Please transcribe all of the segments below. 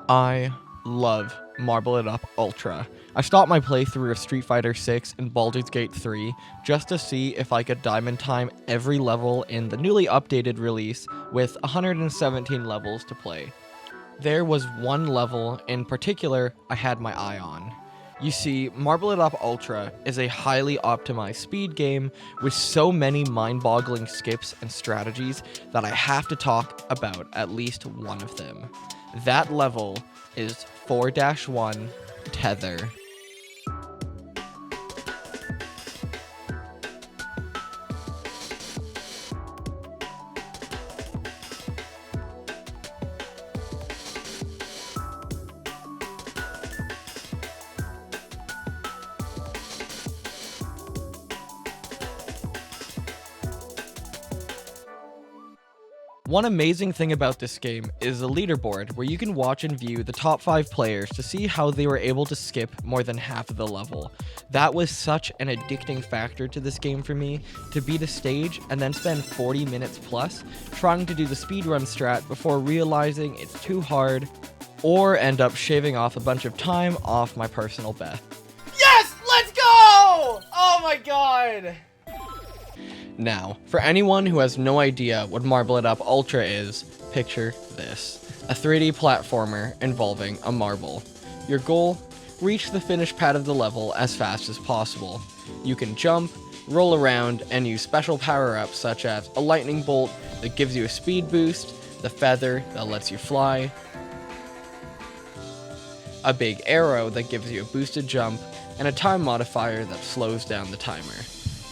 I love Marble It Up Ultra. I stopped my playthrough of Street Fighter 6 and Baldur's Gate 3 just to see if I could diamond time every level in the newly updated release with 117 levels to play. There was one level in particular I had my eye on. You see, Marble It Up Ultra is a highly optimized speed game with so many mind-boggling skips and strategies that I have to talk about at least one of them. That level is 4-1 Tether. One amazing thing about this game is the leaderboard, where you can watch and view the top 5 players to see how they were able to skip more than half of the level. That was such an addicting factor to this game for me, to beat a stage and then spend 40 minutes plus trying to do the speedrun strat before realizing it's too hard, or end up shaving off a bunch of time off my personal best. Yes! Let's go! Oh my god! Now, for anyone who has no idea what Marble It Up Ultra is, picture this. A 3D platformer involving a marble. Your goal? Reach the finish pad of the level as fast as possible. You can jump, roll around, and use special power-ups such as a lightning bolt that gives you a speed boost, the feather that lets you fly, a big arrow that gives you a boosted jump, and a time modifier that slows down the timer.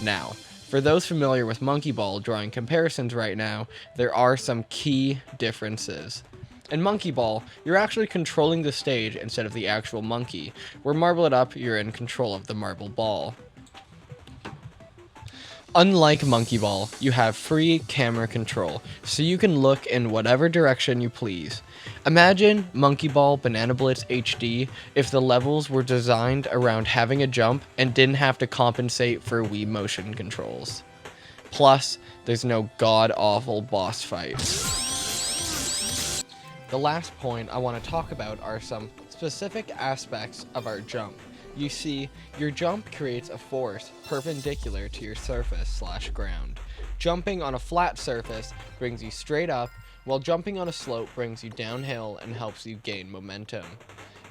Now, for those familiar with Monkey Ball drawing comparisons right now, there are some key differences. In Monkey Ball, you're actually controlling the stage instead of the actual monkey, where Marble It Up, you're in control of the marble ball. Unlike Monkey Ball, you have free camera control, so you can look in whatever direction you please. Imagine Monkey Ball Banana Blitz HD if the levels were designed around having a jump and didn't have to compensate for Wii motion controls. Plus, there's no god-awful boss fights. The last point I want to talk about are some specific aspects of our jump. You see, your jump creates a force perpendicular to your surface/ground. Jumping on a flat surface brings you straight up, while jumping on a slope brings you downhill and helps you gain momentum.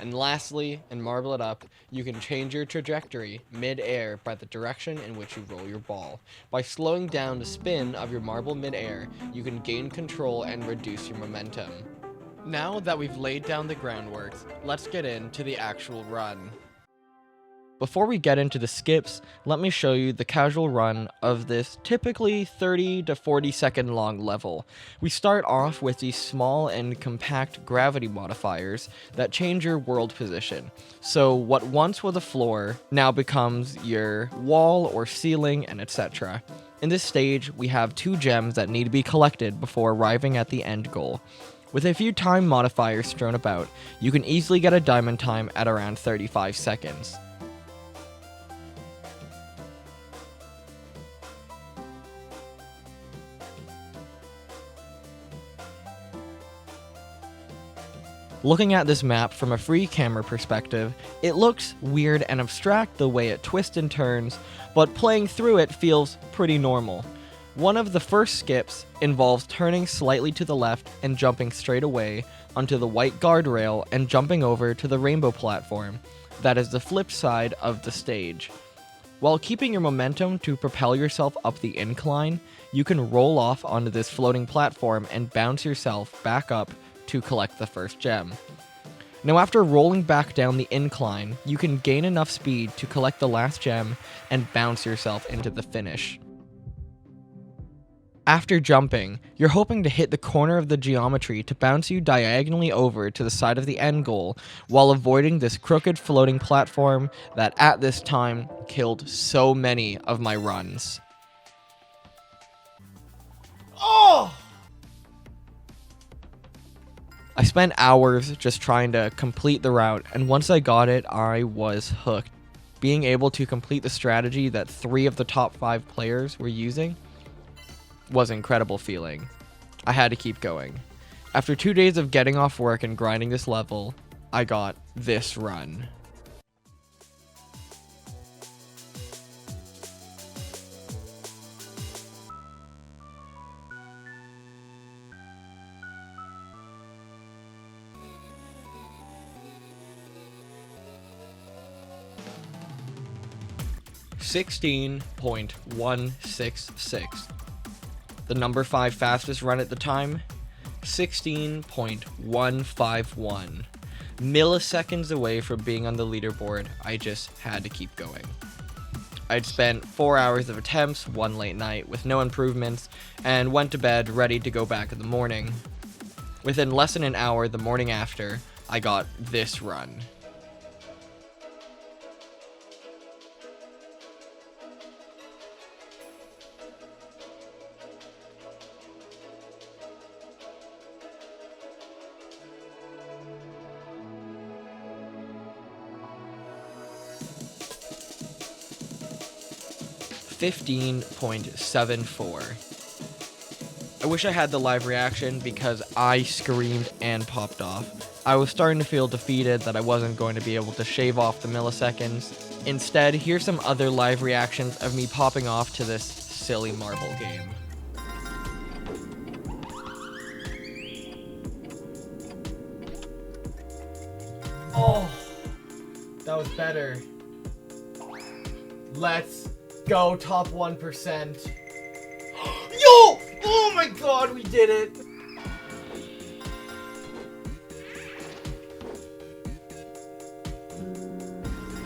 And lastly, in Marble It Up, you can change your trajectory mid-air by the direction in which you roll your ball. By slowing down the spin of your marble mid-air, you can gain control and reduce your momentum. Now that we've laid down the groundwork, let's get into the actual run. Before we get into the skips, let me show you the casual run of this typically 30 to 40 second long level. We start off with these small and compact gravity modifiers that change your world position. So what once was a floor now becomes your wall or ceiling, and etc. In this stage, we have 2 gems that need to be collected before arriving at the end goal. With a few time modifiers strewn about, you can easily get a diamond time at around 35 seconds. Looking at this map from a free camera perspective, it looks weird and abstract the way it twists and turns, but playing through it feels pretty normal. One of the first skips involves turning slightly to the left and jumping straight away onto the white guardrail and jumping over to the rainbow platform. That is the flip side of the stage. While keeping your momentum to propel yourself up the incline, you can roll off onto this floating platform and bounce yourself back up to collect the first gem. Now after rolling back down the incline, you can gain enough speed to collect the last gem and bounce yourself into the finish. After jumping, you're hoping to hit the corner of the geometry to bounce you diagonally over to the side of the end goal while avoiding this crooked floating platform that at this time killed so many of my runs. Oh! I spent hours just trying to complete the route, and once I got it, I was hooked. Being able to complete the strategy that 3 of the top 5 players were using was an incredible feeling. I had to keep going. After 2 days of getting off work and grinding this level, I got this run. $16.166. The number 5 fastest run at the time, 16.151. Milliseconds away from being on the leaderboard, I just had to keep going. I'd spent 4 hours of attempts, one late night with no improvements, and went to bed ready to go back in the morning. Within less than an hour the morning after, I got this run. $15.74. I wish I had the live reaction because I screamed and popped off. I was starting to feel defeated that I wasn't going to be able to shave off the milliseconds. Instead, here's some other live reactions of me popping off to this silly marble game. Oh, that was better. Let's go, top 1%. Yo! Oh my god, we did it!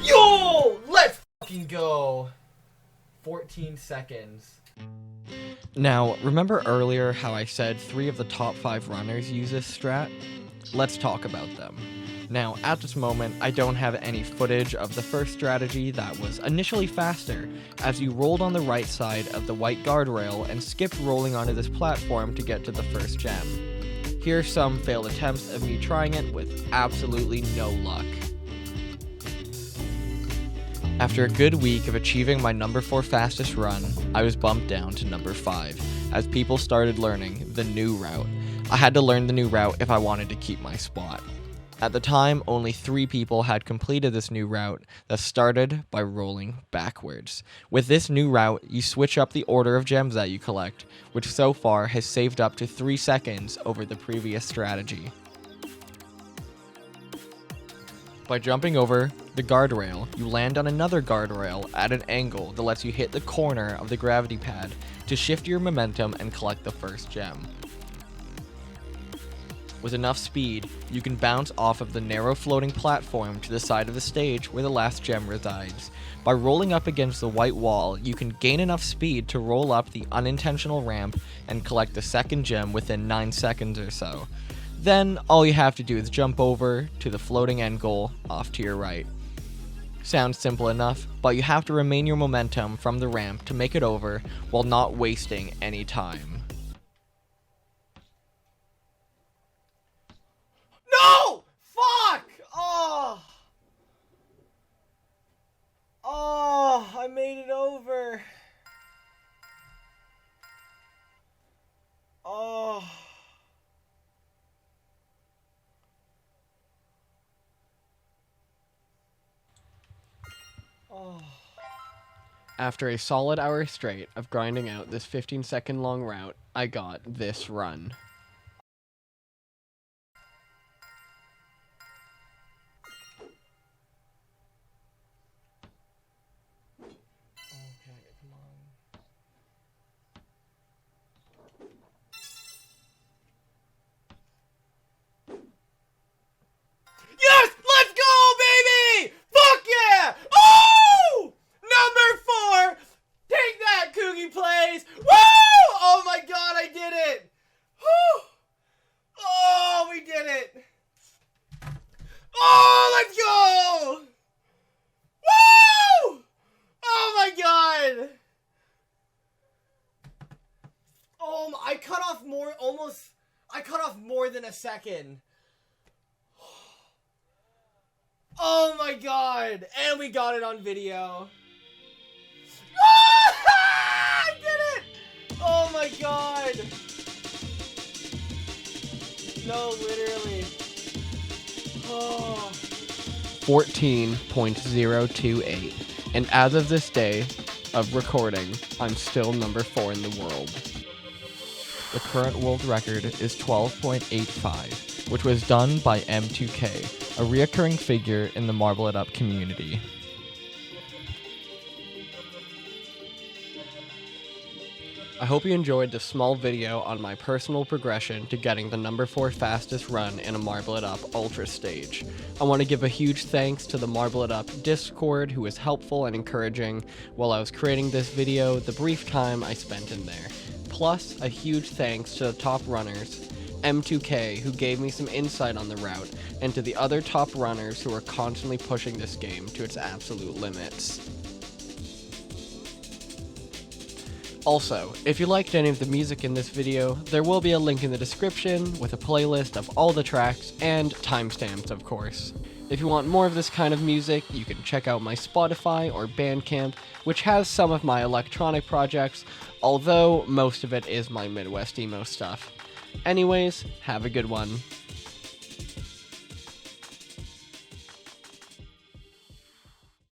Yo! Let's fucking go! 14 seconds. Now, remember earlier how I said 3 of the top 5 runners use this strat? Let's talk about them. Now, at this moment, I don't have any footage of the first strategy that was initially faster, as you rolled on the right side of the white guardrail and skipped rolling onto this platform to get to the first gem. Here are some failed attempts of me trying it with absolutely no luck. After a good week of achieving my number 4 fastest run, I was bumped down to number 5, as people started learning the new route. I had to learn the new route if I wanted to keep my spot. At the time, only 3 people had completed this new route that started by rolling backwards. With this new route, you switch up the order of gems that you collect, which so far has saved up to 3 seconds over the previous strategy. By jumping over the guardrail, you land on another guardrail at an angle that lets you hit the corner of the gravity pad to shift your momentum and collect the first gem. With enough speed, you can bounce off of the narrow floating platform to the side of the stage where the last gem resides. By rolling up against the white wall, you can gain enough speed to roll up the unintentional ramp and collect the second gem within 9 seconds or so. Then, all you have to do is jump over to the floating end goal off to your right. Sounds simple enough, but you have to remain your momentum from the ramp to make it over while not wasting any time. No! Fuck! Oh, I made it over. Oh. After a solid hour straight of grinding out this 15-second long route, I got this run. Yes! Let's go, baby! Fuck yeah! Oh! Number 4! Take that, Coogie Plays! Woo! Oh my god, I did it! Woo! Oh, we did it! Oh, let's go! Woo! Oh my god! Oh, I cut off more than a second. Oh my god! And we got it on video. I did it! Oh my god! No, literally. Oh. 14.028. And as of this day of recording, I'm still number 4 in the world. The current world record is 12.85, which was done by M2K, a reoccurring figure in the Marble It Up community. I hope you enjoyed this small video on my personal progression to getting the number 4 fastest run in a Marble It Up Ultra stage. I want to give a huge thanks to the Marble It Up Discord, who was helpful and encouraging while I was creating this video, the brief time I spent in there. Plus, a huge thanks to the top runners, M2K, who gave me some insight on the route, and to the other top runners who are constantly pushing this game to its absolute limits. Also, if you liked any of the music in this video, there will be a link in the description with a playlist of all the tracks and timestamps, of course. If you want more of this kind of music, you can check out my Spotify or Bandcamp, which has some of my electronic projects, although most of it is my Midwest emo stuff. Anyways, have a good one.